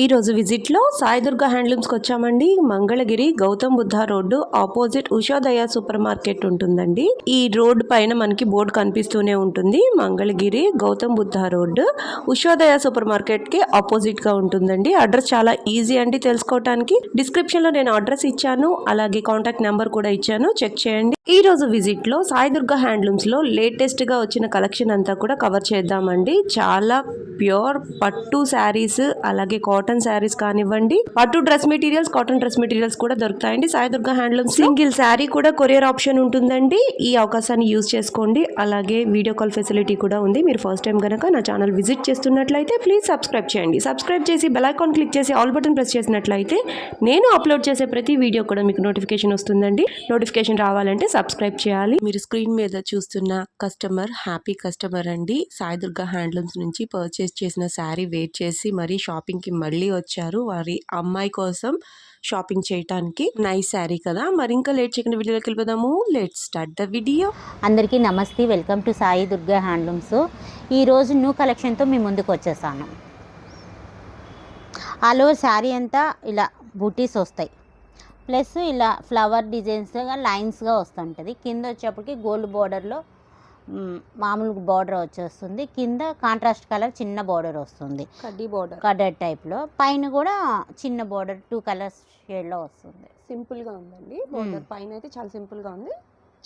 ఈ రోజు విజిట్ లో సాయి దుర్గా హ్యాండ్లూమ్స్ కి వచ్చామండి. Mangalagiri Gautam Buddha road opposite Ushodaya super market ఉంటుందండి. ఈ రోడ్ పైన మనకి బోర్డు కనిపిస్తూనే ఉంటుంది. Mangalagiri Gautam Buddha road Ushodaya super market కి ఆపోజిట్ గా ఉంటుందండి. అడ్రస్ చాలా ఈజీ అండి తెలుసుకోవడానికి. డిస్క్రిప్షన్ లో నేను అడ్రస్ ఇచ్చాను, అలాగే కాంటాక్ట్ నెంబర్ కూడా ఇచ్చాను, చెక్ చేయండి. ఈ రోజు విజిట్ లో సాయి దుర్గా హ్యాండ్లూమ్స్ లో లేటెస్ట్ గా వచ్చిన కలెక్షన్ అంతా కూడా కవర్ చేద్దామండి. చాలా ప్యూర్ పట్టు శారీస్, అలాగే కాటన్ శారీస్ కానివ్వండి, పట్టు dress materials, cotton dress materials కూడా దొరుకుతాయండి సాయి దుర్గా హ్యాండ్లూమ్స్. సింగిల్ శారీ కూడా కొరియర్ ఆప్షన్ ఉంటుందండి. ఈ అవకాశాన్ని యూజ్ చేసుకోండి. అలాగే వీడియో కాల్ ఫెసిలిటీ కూడా ఉంది. మీరు ఫస్ట్ టైం కనుక నా ఛానల్ విజిట్ చేస్తున్నట్లయితే ప్లీజ్ సబ్స్క్రైబ్ చేయండి. సబ్స్క్రైబ్ చేసి బెల్ ఐకాన్ క్లిక్ చేసి ఆల్ బటన్ ప్రెస్ చేసినట్లయితే నేను అప్లోడ్ చేసే ప్రతి వీడియో కూడా మీకు నోటిఫికేషన్ వస్తుందండి. నోటిఫికేషన్ రావాలంటే సబ్స్క్రైబ్ చేయాలి. మీరు స్క్రీన్ మీద చూస్తున్న కస్టమర్ హ్యాపీ కస్టమర్ అండి. సాయి దుర్గా హ్యాండ్లూమ్స్ నుంచి పర్చేస్ చేసిన శారీ వెయిట్ చేసి మరీ షాపింగ్ కి మళ్ళీ వచ్చారు. వారి అమ్మాయి కోసం షాపింగ్ చేయడానికి. నైస్ శారీ కదా. మరి ఇంకా లేట్ చేయకుండా వీడియోలోకి వెళ్ళిపోదాము. Let's start the video. అందరికీ నమస్తే, welcome to Sai Durga handlooms. ఈరోజు న్యూ కలెక్షన్తో మీ ముందుకు వచ్చేసాను. ఆల్ ఓవర్ శారీ అంతా ఇలా బూటీస్ వస్తాయి, ప్లస్ ఇలా ఫ్లవర్ డిజైన్స్గా లైన్స్గా వస్తుంటుంది. కింద వచ్చేప్పటికి గోల్డ్ బోర్డర్లో మామూలు బోర్డర్ వచ్చేస్తుంది. కింద కాంట్రాస్ట్ కలర్ చిన్న బోర్డర్ వస్తుంది, కడ్డీ బోర్డర్, కడర్ టైప్లో. పైన కూడా చిన్న బోర్డర్ 2 కలర్స్ షేడ్లో వస్తుంది. సింపుల్గా ఉందండి. బోర్డర్ పైన అయితే చాలా సింపుల్గా ఉంది.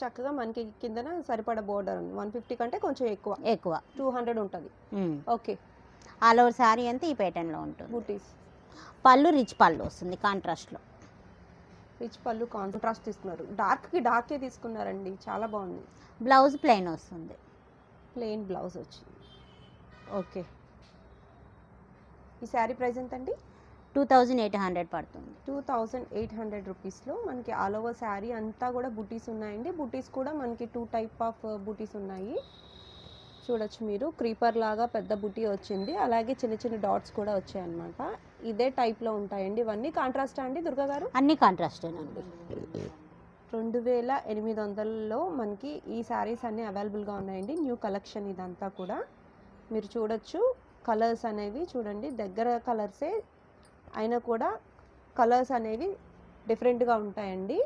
చక్కగా మనకి కిందన సరిపడా బోర్డర్ ఉంది. 150 కంటే కొంచెం ఎక్కువ 200 ఉంటుంది. ఓకే. ఆల్ ఓవర్ శారీ అంతా ఈ ప్యాటర్న్లో ఉంటుంది. బూటీస్, పళ్ళు రిచ్ పళ్ళు వస్తుంది కాంట్రాస్ట్లో. రిచ్ పళ్ళు కాంట్రాస్ట్ తీసుకున్నారు. డార్కే తీసుకున్నారండి, చాలా బాగుంది. బ్లౌజ్ ప్లెయిన్ వస్తుంది, ప్లెయిన్ బ్లౌజ్ వచ్చింది. ఓకే. ఈ శారీ ప్రైస్ ఎంత అండి? 2800 పడుతుంది. 2800 రూపీస్లో మనకి ఆల్ ఓవర్ శారీ అంతా కూడా బుటీస్ ఉన్నాయండి. బుటీస్ కూడా మనకి 2 టైప్ ఆఫ్ బుటీస్ ఉన్నాయి. చూడొచ్చు మీరు. క్రీపర్ లాగా పెద్ద బుటీ వచ్చింది, అలాగే చిన్న చిన్న డాట్స్ కూడా వచ్చాయి అన్నమాట. ఇదే టైప్లో ఉంటాయండి. ఇవన్నీ కాంట్రాస్ట్ అండి దుర్గా గారు? అన్ని కాంట్రాస్టేనండి. 2800లో మనకి ఈ శారీస్ అన్నీ అవైలబుల్గా ఉన్నాయండి. న్యూ కలెక్షన్ ఇదంతా కూడా మీరు చూడొచ్చు. కలర్స్ అనేవి చూడండి, దగ్గర కలర్సే అయినా కూడా కలర్స్ అనేవి డిఫరెంట్గా ఉంటాయండి.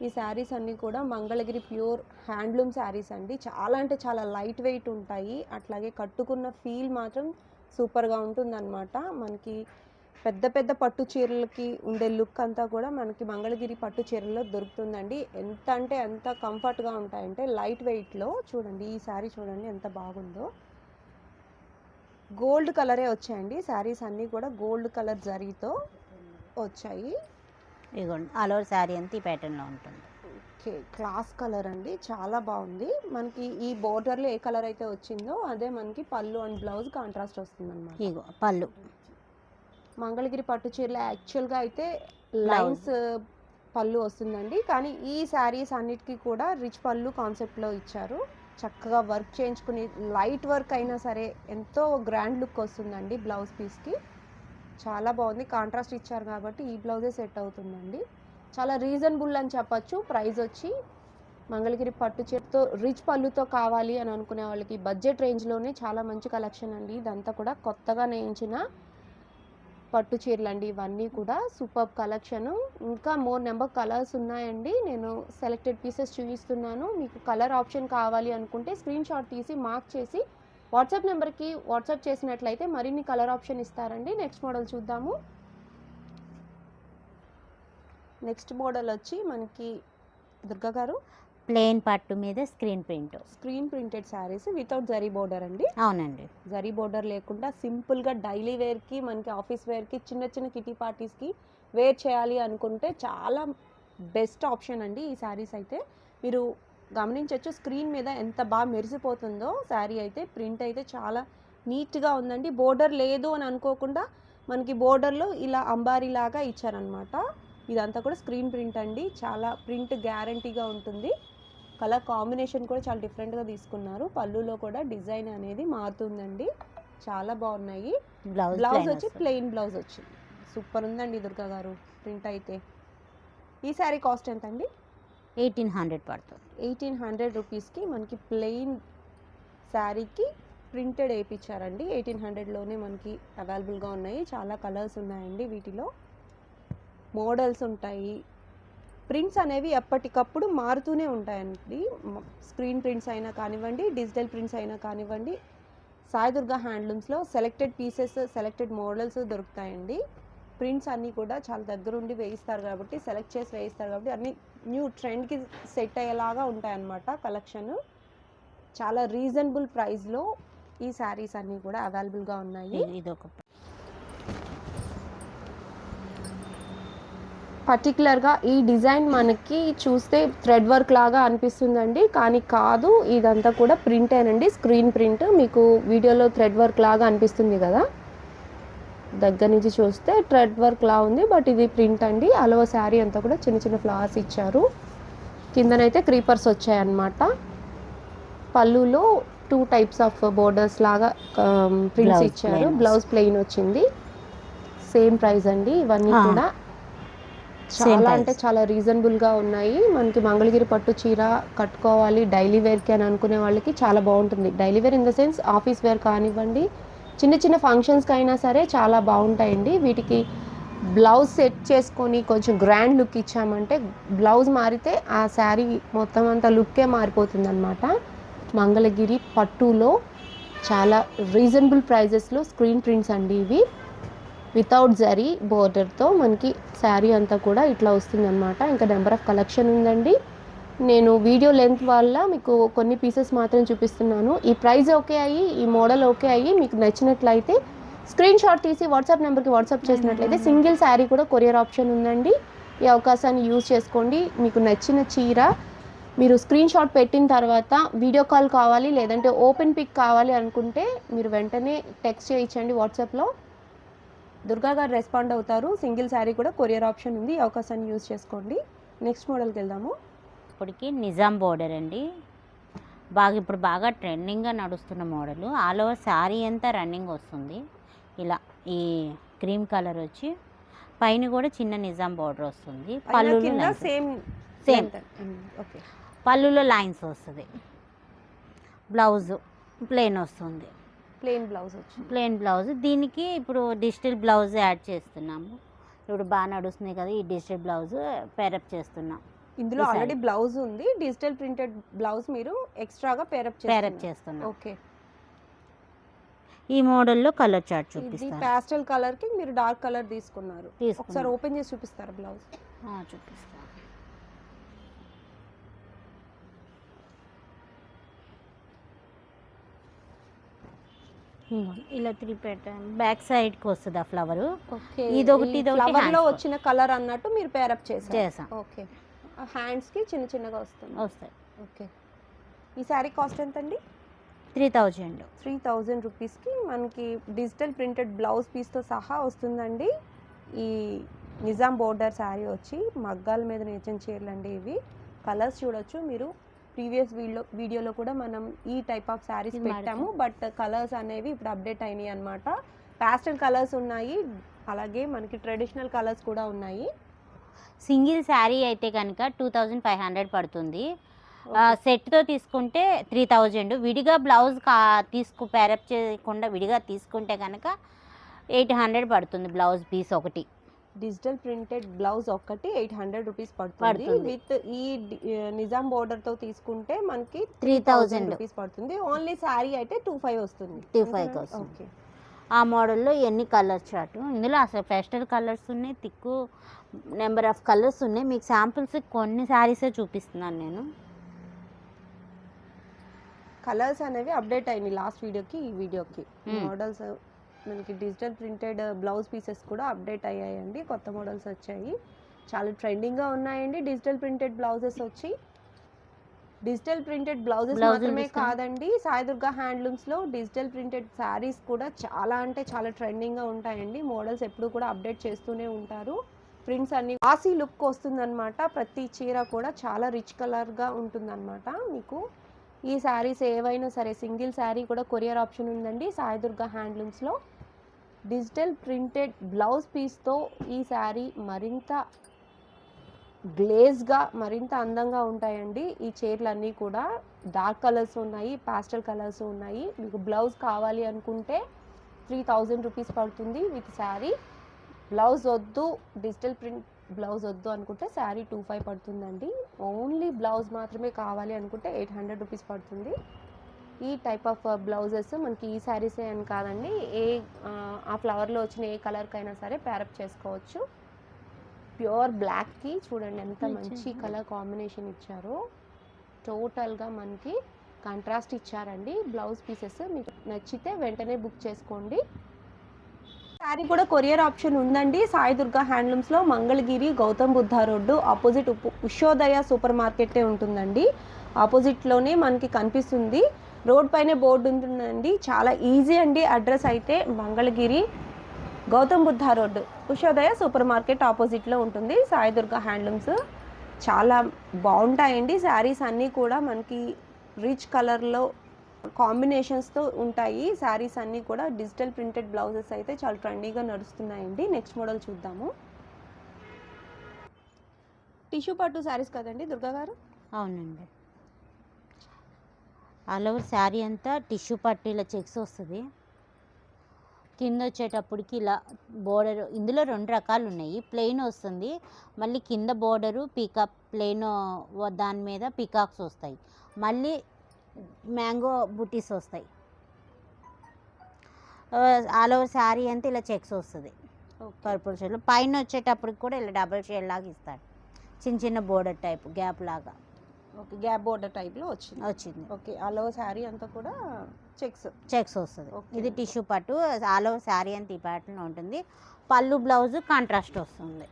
ఈ శారీస్ అన్నీ కూడా మంగళగిరి ప్యూర్ హ్యాండ్లూమ్ శారీస్ అండి. చాలా అంటే చాలా లైట్ వెయిట్ ఉంటాయి. అట్లాగే కట్టుకున్న ఫీల్ మాత్రం సూపర్గా ఉంటుందన్నమాట. మనకి పెద్ద పెద్ద పట్టు చీరలకి ఉండే లుక్ అంతా కూడా మనకి మంగళగిరి పట్టు చీరల్లో దొరుకుతుందండి. ఎంత అంటే ఎంత కంఫర్ట్గా ఉంటాయంటే లైట్ వెయిట్లో. చూడండి ఈ శారీ చూడండి ఎంత బాగుందో. గోల్డ్ కలరే వచ్చాయండి శారీస్ అన్నీ కూడా. గోల్డ్ కలర్ జరీతో వచ్చాయి. ఇదిగోండి ఆల్ ఓవర్ శారీ అంతా ఈ ప్యాటర్న్లో ఉంటుంది. ఓకే. క్లాస్ కలర్ అండి, చాలా బాగుంది. మనకి ఈ బోర్డర్లో ఏ కలర్ అయితే వచ్చిందో అదే మనకి పళ్ళు అండ్ బ్లౌజ్ కాంట్రాస్ట్ వస్తుంది అన్నమాట. ఇగో పళ్ళు. మంగళగిరి పట్టు చీరలో యాక్చువల్గా అయితే లైన్స్ పళ్ళు వస్తుందండి, కానీ ఈ శారీస్ అన్నిటికీ కూడా రిచ్ పళ్ళు కాన్సెప్ట్లో ఇచ్చారు. చక్కగా వర్క్ చేయించుకుని లైట్ వర్క్ అయినా సరే ఎంతో గ్రాండ్ లుక్ వస్తుందండి బ్లౌజ్ పీస్కి. చాలా బాగుంది. కాంట్రాస్ట్ ఇచ్చారు కాబట్టి ఈ బ్లౌజే సెట్ అవుతుందండి. చాలా రీజనబుల్ అని చెప్పచ్చు. ప్రైస్ వచ్చి మంగళగిరి పట్టు చీరతో రిచ్ పళ్ళుతో కావాలి అని అనుకునే వాళ్ళకి బడ్జెట్ రేంజ్లోనే చాలా మంచి కలెక్షన్ అండి. ఇదంతా కూడా కొత్తగా నేయించిన పట్టు చీరలు అండి. ఇవన్నీ కూడా సూపర్ కలెక్షన్. ఇంకా మోర్ నెంబర్ కలర్స్ ఉన్నాయండి. నేను సెలెక్టెడ్ పీసెస్ చూపిస్తున్నాను. మీకు కలర్ ఆప్షన్ కావాలి అనుకుంటే స్క్రీన్ షాట్ తీసి మార్క్ చేసి వాట్సాప్ నెంబర్కి వాట్సాప్ చేసినట్లయితే మరిన్ని కలర్ ఆప్షన్ ఇస్తారండి. నెక్స్ట్ మోడల్ చూద్దాము. నెక్స్ట్ మోడల్ వచ్చి మనకి దుర్గా గారు ప్లెయిన్ పట్టు మీద screen printed saris without zari border అండి. అవునండి. జరీ బోర్డర్ లేకుండా సింపుల్గా డైలీ వేర్కి, మనకి ఆఫీస్ వేర్కి, చిన్న చిన్న కిటీ పార్టీస్కి వేర్ చేయాలి అనుకుంటే చాలా బెస్ట్ ఆప్షన్ అండి ఈ శారీస్ అయితే. మీరు గమనించవచ్చు స్క్రీన్ మీద ఎంత బాగా మెరిసిపోతుందో శారీ అయితే. ప్రింట్ అయితే చాలా నీట్గా ఉందండి. బోర్డర్ లేదు అని అనుకోకుండా మనకి బోర్డర్లో ఇలా అంబారీ లాగా ఇచ్చారనమాట. ఇదంతా కూడా స్క్రీన్ ప్రింట్ అండి. చాలా ప్రింట్ గ్యారంటీగా ఉంటుంది. కలర్ కాంబినేషన్ కూడా చాలా డిఫరెంట్గా తీసుకున్నారు. పళ్ళులో కూడా డిజైన్ అనేది మారుతుందండి. చాలా బాగున్నాయి. బ్లౌజ్ వచ్చి ప్లెయిన్ బ్లౌజ్ వచ్చింది. సూపర్ ఉందండి దుర్గా గారు ప్రింట్ అయితే. ఈ శారీ కాస్ట్ ఎంత అండి? 1800 పడుతుంది. 1800 రూపీస్కి మనకి ప్లెయిన్ శారీకి ప్రింటెడ్ వేయించారండి. 1800లోనే మనకి అవైలబుల్గా ఉన్నాయి. చాలా కలర్స్ ఉన్నాయండి. వీటిలో మోడల్స్ ఉంటాయి. ప్రింట్స్ అనేవి ఎప్పటికప్పుడు మారుతూనే ఉంటాయండి. స్క్రీన్ ప్రింట్స్ అయినా కానివ్వండి, డిజిటల్ ప్రింట్స్ అయినా కానివ్వండి, సాయి దుర్గా హ్యాండ్లూమ్స్లో సెలెక్టెడ్ పీసెస్, సెలెక్టెడ్ మోడల్స్ దొరుకుతాయండి. ప్రింట్స్ అన్నీ కూడా చాలా దగ్గరుండి వేయిస్తారు కాబట్టి, సెలెక్ట్ చేసి వేయిస్తారు కాబట్టి అన్నీ న్యూ ట్రెండ్కి సెట్ అయ్యేలాగా ఉంటాయన్నమాట కలెక్షన్. చాలా రీజనబుల్ ప్రైస్లో ఈ శారీస్ అన్నీ కూడా అవైలబుల్గా ఉన్నాయి. ఇదొక పర్టికులర్గా ఈ డిజైన్ మనకి చూస్తే థ్రెడ్ వర్క్ లాగా అనిపిస్తుందండి, కానీ కాదు, ఇదంతా కూడా ప్రింటేనండి. Screen print. మీకు వీడియోలో థ్రెడ్ వర్క్ లాగా అనిపిస్తుంది కదా, దగ్గర నుంచి చూస్తే థ్రెడ్ వర్క్ లా ఉంది, బట్ ఇది ప్రింట్ అండి. అలవ శారీ అంతా కూడా చిన్న చిన్న ఫ్లవర్స్ ఇచ్చారు. కిందనైతే క్రీపర్స్ వచ్చాయన్నమాట. పళ్ళులో 2 టైప్స్ ఆఫ్ బోర్డర్స్ లాగా ప్రింట్స్ ఇచ్చారు. బ్లౌజ్ ప్లెయిన్ వచ్చింది. సేమ్ ప్రైస్ అండి. ఇవన్నీ కూడా చాలా అంటే చాలా రీజనబుల్గా ఉన్నాయి. మనకి మంగళగిరి పట్టు చీర కట్టుకోవాలి డైలీ వేర్కి అని అనుకునే వాళ్ళకి చాలా బాగుంటుంది. Daily wear in the sense office wear కానివ్వండి, చిన్న చిన్న ఫంక్షన్స్కి అయినా సరే చాలా బాగుంటాయండి. వీటికి బ్లౌజ్ సెట్ చేసుకొని కొంచెం గ్రాండ్ లుక్ ఇచ్చామంటే, బ్లౌజ్ మారితే ఆ శారీ మొత్తం అంతా లుక్కే మారిపోతుంది అనమాట. మంగళగిరి పట్టులో చాలా రీజనబుల్ ప్రైజెస్లో స్క్రీన్ ప్రింట్స్ అండి ఇవి. వితౌట్ జరీ బోర్డర్తో మనకి శారీ అంతా కూడా ఇట్లా వస్తుందన్నమాట. ఇంకా నెంబర్ ఆఫ్ కలెక్షన్ ఉందండి. నేను వీడియో లెంత్ వల్ల మీకు కొన్ని పీసెస్ మాత్రం చూపిస్తున్నాను. ఈ ప్రైస్ ఓకే అయ్యి, ఈ మోడల్ ఓకే అయ్యి మీకు నచ్చినట్లయితే స్క్రీన్ షాట్ తీసి వాట్సాప్ నెంబర్కి వాట్సాప్ చేసినట్లయితే సింగిల్ శారీ కూడా కొరియర్ ఆప్షన్ ఉందండి. ఈ అవకాశాన్ని యూజ్ చేసుకోండి. మీకు నచ్చిన చీర మీరు స్క్రీన్ షాట్ పెట్టిన తర్వాత వీడియో కాల్ కావాలి, లేదంటే ఓపెన్ పిక్ కావాలి అనుకుంటే మీరు వెంటనే టెక్స్ట్ చేయించండి వాట్సాప్లో. దుర్గా గారు రెస్పాండ్ అవుతారు. సింగిల్ శారీ కూడా కొరియర్ ఆప్షన్ ఉంది. ఈ అవకాశాన్ని యూజ్ చేసుకోండి. నెక్స్ట్ మోడల్కి వెళ్దాము. ఇప్పటికి నిజాం బోర్డర్ అండి. ఇప్పుడు బాగా ట్రెండింగ్గా నడుస్తున్న మోడల్. ఆల్ ఓవర్ శారీ అంతా రన్నింగ్ వస్తుంది. ఇలా ఈ క్రీమ్ కలర్ వచ్చి పైన కూడా చిన్న నిజాం బోర్డర్ వస్తుంది. పళ్ళులో సేమ్ పళ్ళులో లైన్స్ వస్తుంది. బ్లౌజ్ ప్లెయిన్ వస్తుంది. Plain blouse. దీనికి ఇప్పుడు డిజిటల్ బ్లౌజ్ యాడ్ చేస్తున్నాము. ఇప్పుడు బాగా నడుస్తుంది కదా, ఈ డిజిటల్ బ్లౌజ్ పేరప్ చేస్తున్నాం. ఇందులో ఆల్రెడీ బ్లౌజ్ ఉంది. డిజిటల్ ప్రింటెడ్ బ్లౌజ్ మీరు ఎక్స్ట్రాగా పేరప్ చేస్తున్నాం. ఓకే. ఈ మోడల్లో కలర్ చార్ట్ చూపిస్తాను. పాస్టల్ కలర్ కి మీరు డార్క్ కలర్ తీసుకున్నారు. ఒకసారి ఓపెన్ చేసి చూపిస్తారా బ్లౌజ్? చూపిస్తాను. ఇలా 3 ప్యాటర్న్ బ్యాక్ సైడ్ కి వస్తుంది ఆ ఫ్లవర్. ఇదొకటి ఫ్లవర్ లో వచ్చిన కలర్ అన్నట్టు మీరు పేరప్ చేసాం. ఓకే. హ్యాండ్స్ కి చిన్న చిన్నగా వస్తాయి. ఓకే. ఈ శారీ కాస్ట్ ఎంత అండి? 3000 రూపీస్కి మనకి డిజిటల్ ప్రింటెడ్ బ్లౌజ్ పీస్తో సహా వస్తుందండి. ఈ నిజాం బోర్డర్ శారీ వచ్చి మగ్గాల మీద నేర్చిన చీరలు అండి ఇవి. కలర్స్ చూడొచ్చు మీరు. ప్రీవియస్ వీడియోలో కూడా మనం ఈ టైప్ ఆఫ్ శారీస్ పెట్టాము, బట్ కలర్స్ అనేవి ఇప్పుడు అప్డేట్ అయినాయి అనమాట. పాస్టల్ కలర్స్ ఉన్నాయి, అలాగే మనకి ట్రెడిషనల్ కలర్స్ కూడా ఉన్నాయి. సింగిల్ శారీ అయితే కనుక 2500 పడుతుంది. సెట్తో తీసుకుంటే 3000. విడిగా బ్లౌజ్ పేరప్ చేయకుండా విడిగా తీసుకుంటే కనుక 800 పడుతుంది. బ్లౌజ్ పీస్ ఒకటి డిజిటల్ ప్రింటెడ్ బ్లౌజ్ ఒక్కటి 800 రూపీస్ పడుతుంది. విత్ ఈ నిజాం బోర్డర్ తో తీసుకుంటే మనకి 3000 రూపీస్ పడుతుంది. ఓన్లీ శారీ అయితే 2500 వస్తుంది. 2500 వస్తుంది. ఓకే. ఆ మోడల్లో ఎన్ని కలర్ చార్ట్ ఇందులో అసలు పేస్టల్ కలర్స్ ఉన్నాయి, థిక్ నెంబర్ ఆఫ్ కలర్స్ ఉన్నాయి. మీకు శాంపిల్స్ కొన్ని శారీసే చూపిస్తున్నాను నేను. కలర్స్ అనేవి అప్డేట్ అయినాయి లాస్ట్ వీడియోకి ఈ వీడియోకి. మోడల్స్ మనకి డిజిటల్ ప్రింటెడ్ బ్లౌజ్ పీసెస్ కూడా అప్డేట్ అయ్యాయండి. కొత్త మోడల్స్ వచ్చాయి, చాలా ట్రెండింగ్గా ఉన్నాయండి. డిజిటల్ ప్రింటెడ్ బ్లౌజెస్ వచ్చి డిజిటల్ ప్రింటెడ్ బ్లౌజెస్ మాత్రమే కాదండి, సాయి దుర్గా హ్యాండ్లూమ్స్లో డిజిటల్ ప్రింటెడ్ శారీస్ కూడా చాలా అంటే చాలా ట్రెండింగ్గా ఉంటాయండి. మోడల్స్ ఎప్పుడు కూడా అప్డేట్ చేస్తూనే ఉంటారు. ప్రింట్స్ అన్ని ఆసీ లుక్ వస్తుందన్నమాట. ప్రతి చీర కూడా చాలా రిచ్ కలర్గా ఉంటుందన్నమాట. మీకు ఈ శారీస్ ఏవైనా సరే సింగిల్ శారీ కూడా కొరియర్ ఆప్షన్ ఉందండి సాయి దుర్గా హ్యాండ్లూమ్స్లో. డిజిటల్ ప్రింటెడ్ బ్లౌజ్ పీస్తో ఈ శారీ మరింత గ్లేజ్గా మరింత అందంగా ఉంటాయండి ఈ చీరలన్నీ కూడా. డార్క్ కలర్స్ ఉన్నాయి, పాస్టల్ కలర్స్ ఉన్నాయి. మీకు బ్లౌజ్ కావాలి అనుకుంటే 3000 రూపీస్ పడుతుంది విత్ శారీ. బ్లౌజ్ వద్దు, డిజిటల్ ప్రింట్ బ్లౌజ్ వద్దు అనుకుంటే శారీ 2500 పడుతుందండి. ఓన్లీ బ్లౌజ్ మాత్రమే కావాలి అనుకుంటే 800 రూపీస్ పడుతుంది. ఈ టైప్ ఆఫ్ బ్లౌజెస్ మనకి ఈ శారీసే అని కాదండి, ఆ ఫ్లవర్లో వచ్చిన ఏ కలర్కైనా సరే ప్యారప్ చేసుకోవచ్చు. ప్యూర్ బ్లాక్కి చూడండి ఎంత మంచి కలర్ కాంబినేషన్ ఇచ్చారో. టోటల్గా మనకి కాంట్రాస్ట్ ఇచ్చారండి బ్లౌజ్ పీసెస్. మీకు నచ్చితే వెంటనే బుక్ చేసుకోండి. శారీ కూడా కొరియర్ ఆప్షన్ ఉందండి. సాయి దుర్గా హ్యాండ్లూమ్స్లో Mangalagiri Gautam Buddha road opposite Ushodaya super మార్కెటే ఉంటుందండి. ఆపోజిట్లోనే మనకి కనిపిస్తుంది. రోడ్ పైనే బోర్డు ఉంటుందండి. చాలా ఈజీ అండి. అడ్రస్ అయితే Mangalagiri Gautam Buddha road Ushodaya super market ఆపోజిట్లో ఉంటుంది సాయి దుర్గా హ్యాండ్లూమ్స్. చాలా బాగుంటాయండి శారీస్ అన్నీ కూడా. మనకి రిచ్ కలర్లో కాంబినేషన్స్తో ఉంటాయి శారీస్ అన్నీ కూడా. డిజిటల్ ప్రింటెడ్ బ్లౌజెస్ అయితే చాలా ట్రెండీగా నడుస్తున్నాయండి. నెక్స్ట్ మోడల్ చూద్దాము. టిష్యూ పట్టు శారీస్ కదండి దుర్గా గారు? అవునండి. ఆల్ ఓవర్ శారీ అంతా టిష్యూ పట్టు ఇలా చెక్స్ వస్తుంది. కింద వచ్చేటప్పటికి ఇలా బోర్డర్, ఇందులో 2 రకాలు ఉన్నాయి. ప్లెయిన్ వస్తుంది, మళ్ళీ కింద బోర్డరు పీకాక్ ప్లెయిన్, దాని మీద పీకాక్స్ వస్తాయి, మళ్ళీ మ్యాంగో బుటీస్ వస్తాయి. ఆల్ ఓవర్ శారీ అంతా ఇలా చెక్స్ వస్తుంది పర్పుల్ షేడ్లో. పైన వచ్చేటప్పటికి కూడా ఇలా డబల్ షేడ్ లాగా ఇస్తాడు, చిన్న చిన్న బోర్డర్ టైప్ గ్యాప్ లాగా. ఓకే, గ్యాప్ బోర్డర్ టైప్లో వచ్చింది. ఓకే, ఆల్ ఓవర్ శారీ అంతా కూడా చెక్స్ వస్తుంది. ఇది టిష్యూ పట్టు. ఆల్ ఓవర్ శారీ అంతా ఈ ప్యాటర్న్ ఉంటుంది. పళ్ళు బ్లౌజ్ కాంట్రాస్ట్ వస్తుంది.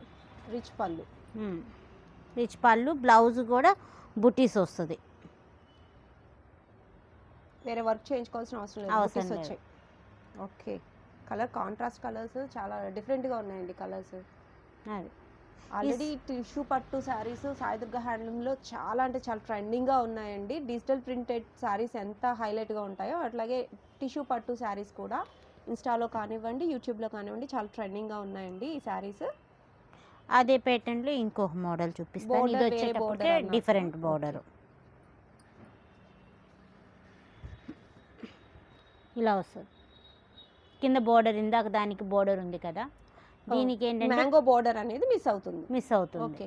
రిచ్ పళ్ళు బ్లౌజ్ కూడా బుటీస్ వస్తుంది. వేరే వర్క్ చేయించుకోవాల్సిన అవసరం లేదు. వచ్చాయి. ఓకే, కలర్ కాంట్రాస్ట్ కలర్స్ చాలా డిఫరెంట్గా ఉన్నాయండి కలర్స్. ఆల్రెడీ టిష్యూ పట్టు శారీస్ సాయి దుర్గా హ్యాండ్లూమ్లో చాలా అంటే చాలా ట్రెండింగ్గా ఉన్నాయండి. డిజిటల్ ప్రింటెడ్ శారీస్ ఎంత హైలైట్గా ఉంటాయో అట్లాగే టిష్యూ పట్టు శారీస్ కూడా ఇన్స్టాలో కానివ్వండి, యూట్యూబ్లో కానివ్వండి చాలా ట్రెండింగ్గా ఉన్నాయండి ఈ శారీస్. అదే ప్యాటర్న్లో ఇంకొక మోడల్ చూపిస్తాను. ఇది వచ్చేటప్పటికే డిఫరెంట్ బోర్డర్ ఇలా వస్తుంది. కింద బోర్డర్, ఇందాక దానికి బోర్డర్ ఉంది కదా, దీనికి ఏంటంటే మ్యాంగో బోర్డర్ అనేది మిస్ అవుతుంది. ఓకే,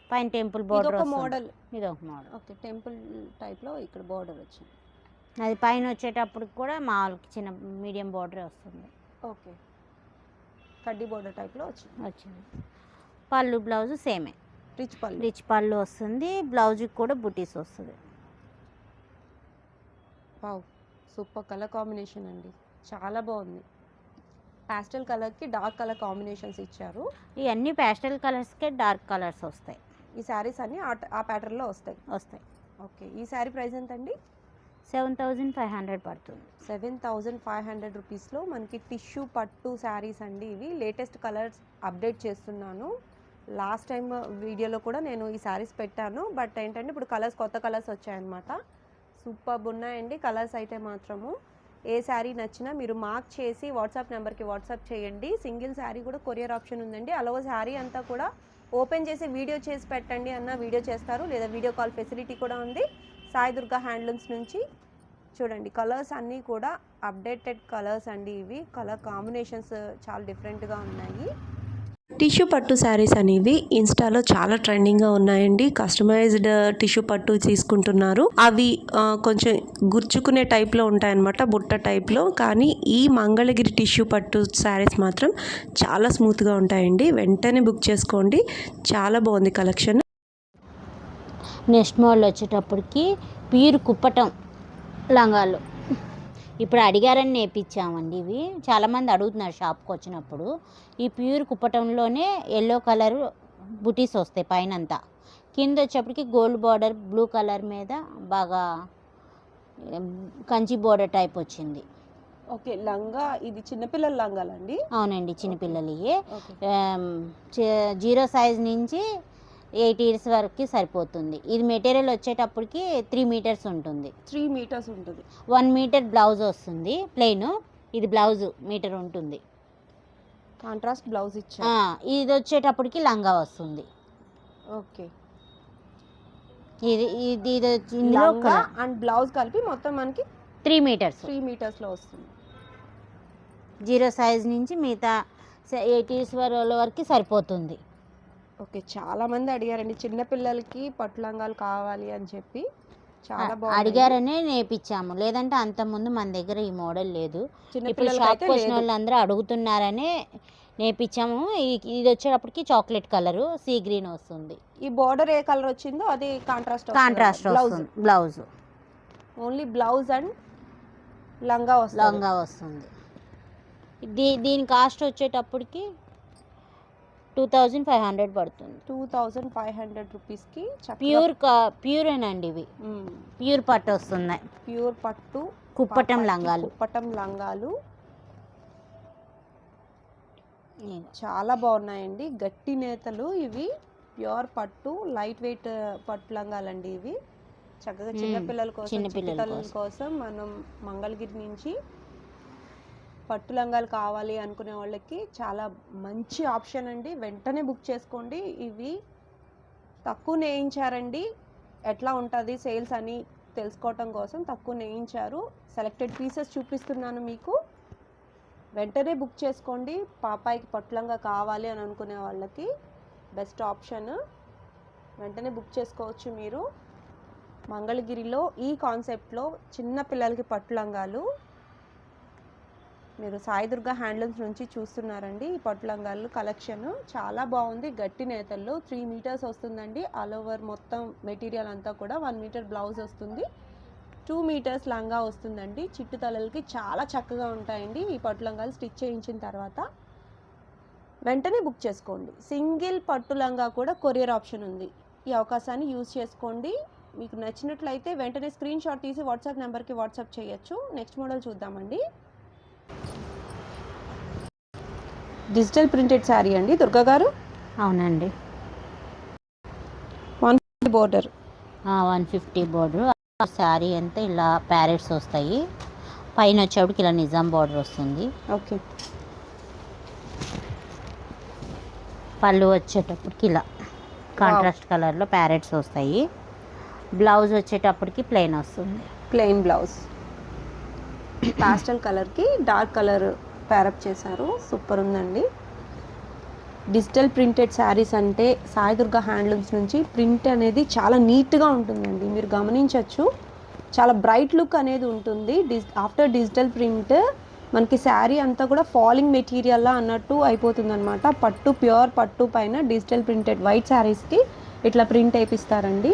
పైన టెంపుల్ బోర్డర్ మోడల్. ఇది ఒక మోడల్. ఓకే, టెంపుల్ టైప్లో ఇక్కడ బోర్డర్ వచ్చింది. అది పైన వచ్చేటప్పటికి కూడా మామూలుగా చిన్న మీడియం బోర్డర్ వస్తుంది. ఓకే, కడ్డీ బోర్డర్ టైప్లో వచ్చింది. పళ్ళు బ్లౌజ్ సేమే, రిచ్ పళ్ళు వస్తుంది. బ్లౌజ్కి కూడా బుటీస్ వస్తుంది. వావ్, సూపర్ కలర్ కాంబినేషన్ అండి, చాలా బాగుంది. పాస్టల్ కలర్కి డార్క్ కలర్ కాంబినేషన్స్ ఇచ్చారు. ఇవన్నీ పాస్టల్ కలర్స్కే డార్క్ కలర్స్ వస్తాయి. ఈ శారీస్ అన్నీ ఆ ప్యాటర్న్లో వస్తాయి. ఓకే, ఈ శారీ ప్రైస్ ఎంత అండి? 7500 పడుతుంది. 7500 రూపీస్లో మనకి టిష్యూ పట్టు శారీస్ అండి. ఇవి లేటెస్ట్ కలర్స్ అప్డేట్ చేస్తున్నాను. లాస్ట్ టైం వీడియోలో కూడా నేను ఈ శారీస్ పెట్టాను, బట్ ఏంటంటే ఇప్పుడు కొత్త కలర్స్ వచ్చాయన్నమాట. సూపర్బ్ ఉన్నాయండి కలర్స్ అయితే మాత్రము. ఏ శారీ నచ్చినా మీరు మార్క్ చేసి వాట్సాప్ నెంబర్కి వాట్సాప్ చేయండి. సింగిల్ శారీ కూడా కొరియర్ ఆప్షన్ ఉందండి. అలాగే శారీ అంతా కూడా ఓపెన్ చేసి వీడియో చేసి పెట్టండి అన్న వీడియో చేస్తారు, లేదా వీడియో కాల్ ఫెసిలిటీ కూడా ఉంది సాయి దుర్గా హ్యాండ్లూమ్స్ నుంచి. చూడండి కలర్స్ అన్నీ కూడా అప్డేటెడ్ కలర్స్ అండి. ఇవి కలర్ కాంబినేషన్స్ చాలా డిఫరెంట్గా ఉన్నాయి. టిష్యూ పట్టు శారీస్ అనేవి ఇన్స్టాలో చాలా ట్రెండింగ్గా ఉన్నాయండి. కస్టమైజ్డ్ టిష్యూ పట్టు తీసుకుంటున్నారు. అవి కొంచెం గుర్చుకునే టైప్లో ఉంటాయన్నమాట, బుట్ట టైప్లో. కానీ ఈ మంగళగిరి టిష్యూ పట్టు శారీస్ మాత్రం చాలా స్మూత్గా ఉంటాయండి. వెంటనే బుక్ చేసుకోండి, చాలా బాగుంది కలెక్షన్. నెక్స్ట్ మోడల్ వచ్చేటప్పటికి ప్యూర్ కుప్పటం లంగాలు. ఇప్పుడు అడిగారని నేర్పించామండి. ఇవి చాలామంది అడుగుతున్నారు షాప్కి వచ్చినప్పుడు. ఈ ప్యూర్ కుప్పటంలోనే ఎల్లో కలర్ బుటీస్ వస్తాయి పైనంతా. కింద వచ్చేప్పటికి గోల్డ్ బార్డర్ బ్లూ కలర్ మీద బాగా కంచి బోర్డర్ టైప్ వచ్చింది. ఓకే, లంగా ఇది చిన్నపిల్లల లంగాలండి? అవునండి, చిన్నపిల్లలవి. 0 సైజ్ నుంచి 8 years వరకు సరిపోతుంది. ఇది మెటీరియల్ వచ్చేటప్పటికి 3 meters ఉంటుంది. 3 meters ఉంటుంది. 1 meter బ్లౌజ్ వస్తుంది ప్లెయిన్. ఇది బ్లౌజ్ మీటర్ ఉంటుంది, కాంట్రాస్ట్ బ్లౌజ్ ఇచ్చా. ఇది వచ్చేటప్పటికి లంగా వస్తుంది. ఓకే. ఇది ఇది ఇది ఇందులో లంగా అండ్ బ్లౌజ్ కలిపి మొత్తం మనకి 3 మీటర్స్ 3 మీటర్స్లో వస్తుంది. 0 సైజ్ నుంచి మిగతా 80s వరకు సరిపోతుంది. ఓకే, చాలా మంది అడిగారండి చిన్న పిల్లలకి పట్టు లంగాలు కావాలి అని చెప్పి. చాలా బాగుంది. అడిగారనే నేర్పించాము, లేదంటే అంతకుముందు మన దగ్గర ఈ మోడల్ లేదు. చిన్న ఇప్పుడు షాప్కి వచ్చిన వాళ్ళందరూ అడుగుతున్నారనే నేర్పించాము. ఇది వచ్చేటప్పటికి చాక్లెట్ కలరు, సీ గ్రీన్ వస్తుంది. ఈ బార్డర్ ఏ కలర్ వచ్చిందో అది కాంట్రాస్ట్ వస్తుంది. బ్లౌజ్ ఓన్లీ బ్లౌజ్ అండ్ లంగా వస్తుంది. దీని కాస్ట్ వచ్చేటప్పటికి 2500 పడుతుంది. 2500 రూపీస్కి ప్యూరేనండి ఇవి. ప్యూర్ పట్టు వస్తున్నాయి. ప్యూర్ పట్టు కుప్పటం లంగాలు చాలా బాగున్నాయండి. గట్టి నేతలు ఇవి. ప్యూర్ పట్టు, లైట్ వెయిట్ పట్టు లంగాలండి ఇవి. చక్కగా చిన్నపిల్లల కోసం మనం మంగళగిరి నుంచి పట్టు లంగాలు కావాలి అనుకునే వాళ్ళకి చాలా మంచి ఆప్షన్ అండి. వెంటనే బుక్ చేసుకోండి. ఇవి తక్కువ నేయించారండి. ఎట్లా ఉంటుంది సేల్స్ అని తెలుసుకోవటం కోసం తక్కువ నేయించారు. సెలెక్టెడ్ పీసెస్ చూపిస్తున్నాను మీకు. వెంటనే బుక్ చేసుకోండి. పాపాయికి పట్టు లంగా కావాలి అని అనుకునే వాళ్ళకి బెస్ట్ ఆప్షన్. వెంటనే బుక్ చేసుకోవచ్చు మీరు. మంగళగిరిలో ఈ కాన్సెప్ట్లో చిన్న పిల్లలకి పట్టు లంగాలు మీరు సాయి దుర్గా హ్యాండ్లూమ్స్ నుంచి చూస్తున్నారండి. ఈ పట్టు లంగాలు కలెక్షన్ చాలా బాగుంది. గట్టి నేతల్లో 3 మీటర్స్ వస్తుందండి. ఆల్ ఓవర్ మొత్తం మెటీరియల్ అంతా కూడా 1 మీటర్ బ్లౌజ్ వస్తుంది. 2 మీటర్స్ లంగా వస్తుందండి. చిట్టు తలలకి చాలా చక్కగా ఉంటాయండి ఈ పట్టు లంగాలు స్టిచ్ చేయించిన తర్వాత. వెంటనే బుక్ చేసుకోండి. సింగిల్ పట్టు లంగా కూడా కొరియర్ ఆప్షన్ ఉంది. ఈ అవకాశాన్ని యూజ్ చేసుకోండి. మీకు నచ్చినట్లయితే వెంటనే స్క్రీన్ షాట్ తీసి వాట్సాప్ నెంబర్కి వాట్సాప్ చేయొచ్చు. నెక్స్ట్ మోడల్ చూద్దామండి. డిజిటల్ ప్రింటెడ్ శారీ అండి దుర్గా గారు. అవునండి. 150 బోర్డర్. 150 బోర్డర్. శారీ అంతా ఇలా ప్యారెట్స్ వస్తాయి. పైన వచ్చేప్పటికి ఇలా నిజాం బోర్డర్ వస్తుంది. ఓకే. పళ్ళు వచ్చేటప్పటికి ఇలా కాంట్రాస్ట్ కలర్లో ప్యారెట్స్ వస్తాయి. బ్లౌజ్ వచ్చేటప్పటికి ప్లెయిన్ వస్తుంది. Plain blouse. పాస్టల్ కలర్కి డార్క్ కలర్ ప్యారప్ చేశారు. సూపర్ ఉందండి. డిజిటల్ ప్రింటెడ్ శారీస్ అంటే సాయి దుర్గా హ్యాండ్లూమ్స్ నుంచి ప్రింట్ అనేది చాలా నీట్గా ఉంటుందండి. మీరు గమనించవచ్చు. చాలా బ్రైట్ లుక్ అనేది ఉంటుంది. ఆఫ్టర్ డిజిటల్ ప్రింట్ మనకి శారీ అంతా కూడా ఫాలింగ్ మెటీరియల్లా అన్నట్టు అయిపోతుంది అనమాట. పట్టు ప్యూర్ పట్టు పైన డిజిటల్ ప్రింటెడ్ వైట్ శారీస్కి ఇట్లా ప్రింట్ వేపిస్తారండి.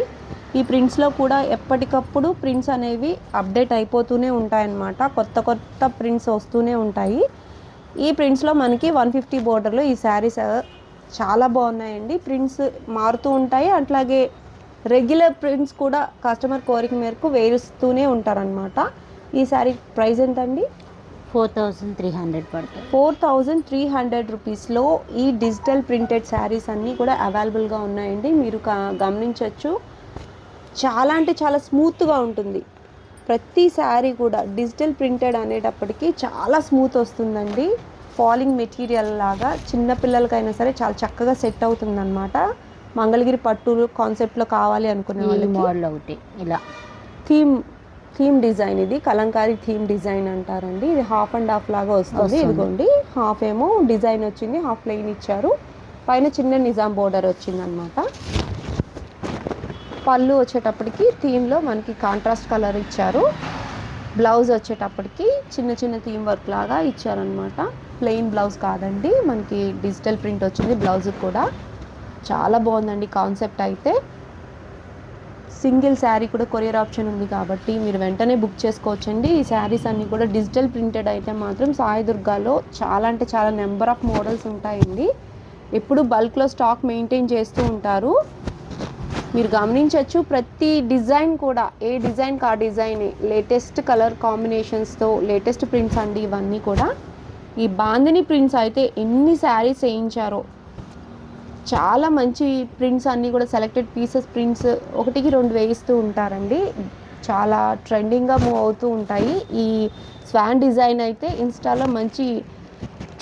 ఈ ప్రింట్స్లో కూడా ఎప్పటికప్పుడు ప్రింట్స్ అనేవి అప్డేట్ అయిపోతూనే ఉంటాయన్నమాట. కొత్త కొత్త ప్రింట్స్ వస్తూనే ఉంటాయి. ఈ ప్రింట్స్లో మనకి 150 బోర్డర్లో ఈ శారీస్ చాలా బాగున్నాయండి. ప్రింట్స్ మారుతూ ఉంటాయి. అట్లాగే రెగ్యులర్ ప్రింట్స్ కూడా కస్టమర్ కోరిక మేరకు వేరుస్తూనే ఉంటారనమాట. ఈ శారీ ప్రైస్ ఎంత అండి? 4300 పడుతుంది. 4300 రూపీస్లో ఈ డిజిటల్ ప్రింటెడ్ శారీస్ అన్నీ కూడా అవైలబుల్గా ఉన్నాయండి. మీరు గమనించవచ్చు. చాలా అంటే చాలా స్మూత్గా ఉంటుంది. ప్రతి శారీ కూడా డిజిటల్ ప్రింటెడ్ అనేటప్పటికీ చాలా స్మూత్ వస్తుందండి. ఫాలింగ్ మెటీరియల్ లాగా చిన్నపిల్లలకైనా సరే చాలా చక్కగా సెట్ అవుతుందన్నమాట. మంగళగిరి పట్టు కాన్సెప్ట్లో కావాలి అనుకునే వాళ్ళకి మోడల్ ఒకటి ఇలా థీమ్ డిజైన్. ఇది కలంకారీ థీమ్ డిజైన్ అంటారండి. ఇది హాఫ్ అండ్ హాఫ్ లాగా వస్తుంది. ఇదిగోండి, హాఫ్ ఏమో డిజైన్ వచ్చింది, హాఫ్ ప్లెయిన్ ఇచ్చారు. పైన చిన్న నిజాం బోర్డర్ వచ్చిందనమాట. పళ్ళు వచ్చేటప్పటికి థీమ్లో మనకి కాంట్రాస్ట్ కలర్ ఇచ్చారు. బ్లౌజ్ వచ్చేటప్పటికి చిన్న చిన్న థీమ్ వర్క్ లాగా ఇచ్చారనమాట. ప్లెయిన్ బ్లౌజ్ కాదండి, మనకి డిజిటల్ ప్రింట్ వచ్చింది బ్లౌజ్ కూడా. చాలా బాగుందండి కాన్సెప్ట్ అయితే. సింగిల్ శారీ కూడా కొరియర్ ఆప్షన్ ఉంది కాబట్టి మీరు వెంటనే బుక్ చేసుకోవచ్చండి. ఈ శారీస్ అన్నీ కూడా డిజిటల్ ప్రింటెడ్ అయితే మాత్రం సాయి దుర్గాలో చాలా అంటే చాలా నెంబర్ ఆఫ్ మోడల్స్ ఉంటాయండి. ఎప్పుడు బల్క్లో స్టాక్ మెయింటైన్ చేస్తూ ఉంటారు. మీరు గమనించవచ్చు. ప్రతి డిజైన్ కూడా ఏ డిజైన్కి ఆ డిజైన్, లేటెస్ట్ కలర్ కాంబినేషన్స్తో లేటెస్ట్ ప్రింట్స్ అండి ఇవన్నీ కూడా. ఈ బాందిని ప్రింట్స్ అయితే ఎన్ని శారీస్ వేయించారో. చాలా మంచి ప్రింట్స్ అన్నీ కూడా సెలెక్టెడ్ పీసెస్ ప్రింట్స్ 1-2 వేయిస్తూ ఉంటారండి. చాలా ట్రెండింగ్గా మూవ్ అవుతూ ఉంటాయి. ఈ స్వాన్ డిజైన్ అయితే ఇన్స్టాలో మంచి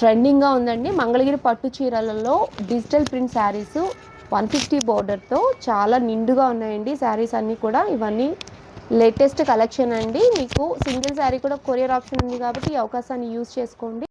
ట్రెండింగ్గా ఉందండి. మంగళగిరి పట్టు చీరలలో డిజిటల్ ప్రింట్ శారీస్ 150 బోర్డర్తో చాలా నిండుగా ఉన్నాయండి శారీస్ అన్నీ కూడా. ఇవన్నీ లేటెస్ట్ కలెక్షన్ అండి. మీకు సింగిల్ శారీ కూడా కొరియర్ ఆప్షన్ ఉంది కాబట్టి ఈ అవకాశాన్ని యూజ్ చేసుకోండి.